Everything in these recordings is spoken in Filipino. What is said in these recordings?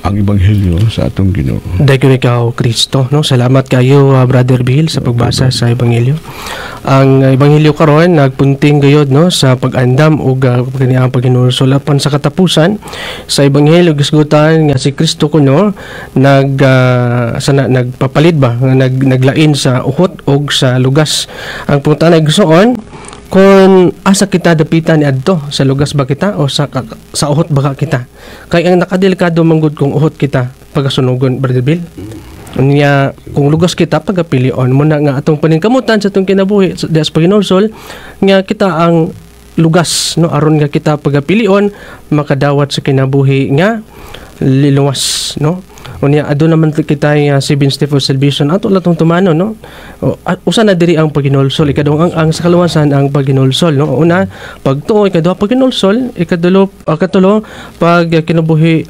ang ebanghelyo sa atong Ginoo. Dayon ikaw, Kristo, no? Salamat kayo, Brother Bill, sa pagbasa sa ebanghelyo. Ang ebanghelyo karon nagpunting gayod, no, sa pag-andam ug kaniang paghinulsol. Apan sa katapusan sa ebanghelyo gisgutan nga si Kristo kuno nagpapalit ba, naglain sa uhot ug sa lugas. Ang punta na igsuon kung asa kita dapitan adto, sa lugas ba kita o sa uhot ba kita? Kay ang nakadelikado manggod kung uhot kita pagasunugon, Brother Bill. Unya kung lugas kita pagapilion mo na nga atong paningkamutan sa atong kinabuhi sa paghinulsol nga kita ang lugas, no, aron nga kita pagapilion makadawat sa kinabuhi nga liluwas, no. Unya adto naman kita 7 step of salvation ato latong tumano, no. Usa na diri ang paghinulsol, ikadong ang sa kaluwasan ang paghinulsol, no. Una pagtuo, ikaduha paghinulsol, ikatulo pag kinabuhi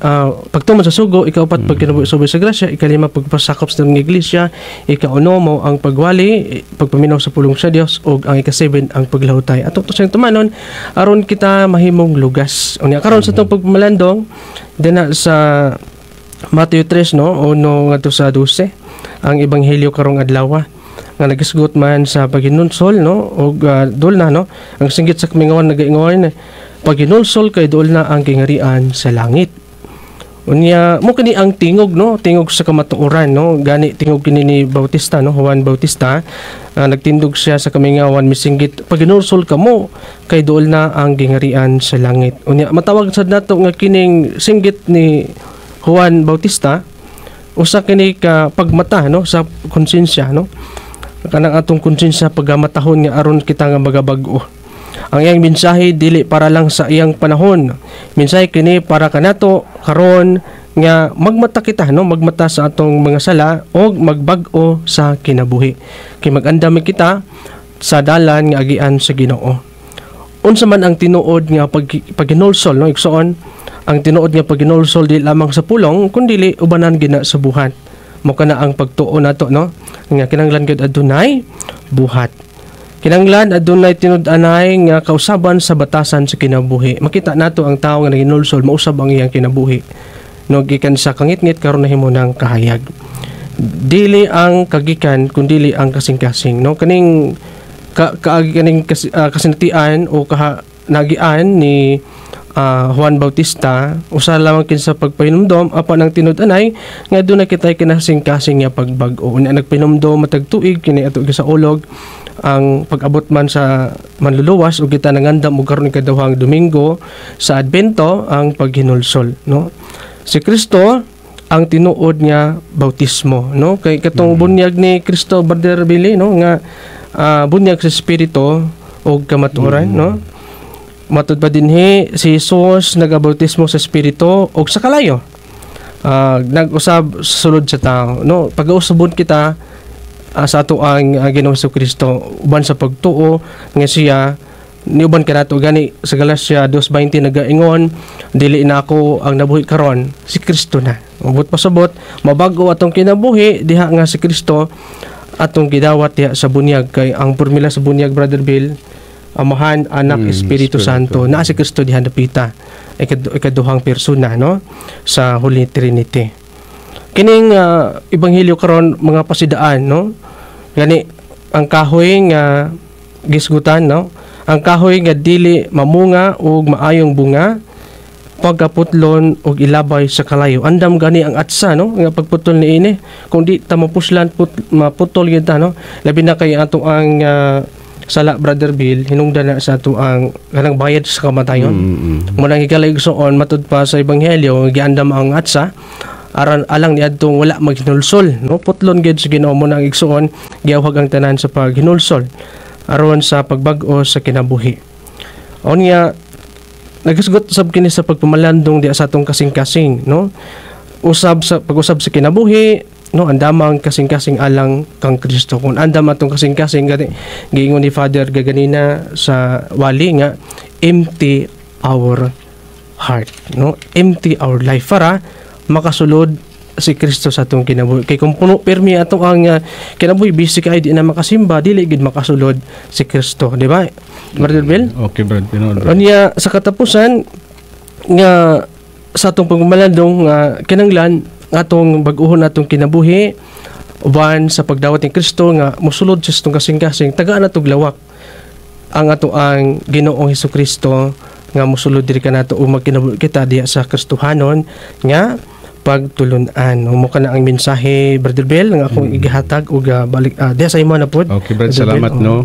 pagtuman sa sugo, ikaupat pag kinabuhi sa grasya, ikalima pagpasakop sa iglesia, ikauno mo ang pagwali, pagpaminaw sa pulong sa Dios, ug ang ika-7 ang paglahutay. Ato to sa tumanon aron kita mahimong lugas. Unya karon sa tong pagmalandong dina sa Matthew 3, no, 1 ngadto sa 12 ang ebanghelyo karong adlaw nga nagisgot man sa paghinulsol, no, ug dol na, no, ang singgit sa kamingawan nagaingon paghinulsol kay dol na ang kingarian sa langit. Unya mo kini ang tingog, no, tingog sa kamatuoran, no, gani tingog kini ni Bautista, no, Juan Bautista, nagtindog siya sa kamingawan misinggit paghinulsol kamo kay dol na ang kingarian sa langit. Unya matawag sad nato nga kining singgit ni Juan Bautista usa kini ka pagmata, no, sa konsensya, no, kanang atong konsensya pagamatahon nga aron kita nga magabag-o. Ang iyang mensahe dili para lang sa iyang panahon, mensahe kini para kanato karon nga magmata kita, no, magmata sa atong mga sala o magbag-o sa kinabuhi kay magandam kita sa dalan nga agian sa Ginoo. Unsa man ang tinuod nga paghinulsol, no, igsoon ang tinuod nga paghinulsol di lamang sa pulong kundi ubanan gina sa buhat. Mo kana ang pagtuo nato, no, nga kinahanglan gyud adunay buhat. Kinahanglan adunay tinud-anay nga kausaban sa batasan sa kinabuhi. Makita nato ang tawo nga naghinulsol mausab ang iyang kinabuhi, no, gikan sa kangit-ngit karon nahimo ng kahayag. Dili ang kagikan kundi ang kasing-kasing, no, kaning kaning kasinatian o nagian ni Juan Bautista usa lamang kin sa pagpahinumdom apan ang tinud-anay nga aduna kitay kinasing-kasing nga pagbag-o. Unya nagpahinumdom matag tuig kini ato sa ulog ang pag-abot man sa manluluwas ug kita nangandam og karon kadawhang Domingo sa Adbento ang paghinulsol, no. Si Kristo ang tinuod nga bautismo, no, kay katong bunyag ni Kristo, Brother Billy, no, nga bunyag sa espiritu og kamatuoran, no. Matud pa dinhi si Jesus nagabautismo sa espiritu o sa kalayo. Nag-usab sulod sa tao, no, pag-usabon kita sa ato ang Ginoong Kristo uban sa pagtuo nga siya niuban kanato gani sa Galacia 2:20 nagaingon dili na ako ang nabuhi karon, si Kristo na. Ubot pasabot mabago atong kinabuhi diha nga si Kristo atong gidawat diha sa bunyag kay ang formula sa bunyag, Brother Bill, Amahan, Anak, Espiritu Santo, na si Kristo diha dapita, ikaduhang persona, no, sa Holy Trinity. Kining ebanghelyo karon mga pasidaan, no, gani ang kahoy nga gisgutan, no, ang kahoy nga dili mamunga ug maayong bunga pagkaputlon og ilabay sa kalayo. Andam gani ang atsa, no, nga pagputol niini kung di ta mapuslan maputol gyud ta, no, labi na kay ato ang sala, Brother Bill, hinungdan na sa ato ang kanang bayad sa kamatayon. Muna hikaligsoon matud pa sa ebanghelyo giandam ang atsa aran alang ni adtong wala maghinulsol, no, putlon gyud sa Ginoo mo nang igsuon giawhag ang tanan sa paghinulsol aron sa pagbag-o sa kinabuhi. Unya nagisgot sab kini sa pagpamalandong di sa atong kasing-kasing, no, usab sa pag-usab sa kinabuhi, no, andamang kasing-kasing alang kang Kristo. Kung andam atong kasing-kasing gani giingon ni Father gaganina sa wali nga empty our heart, no, empty our life para makasulod si Kristo sa atong kinabuhi. Kay kung puno permi atong ang kinabuhi busy kay di na makasimba, dili gid makasulod si Kristo, di ba, Brother Bill? Okay, Brother Bill. Unya sa katapusan nga sa atong pagmalandong nga kinanglan atong bag-ohon atong kinabuhi uban sa pagdawat ni Kristo nga mosulod sa atong kasing-kasing tagaan natong lawak ang ato ang Ginoong Hesukristo nga mosulod diri kanato ug magkinabuhi kita diha sa Kristohanon nga pagtulunan. Mo kana ang mensahe Brother Bel nga akong igihatag ug balik diha sa imo na pod. Okay, Brad, Brother Bel, salamat, no?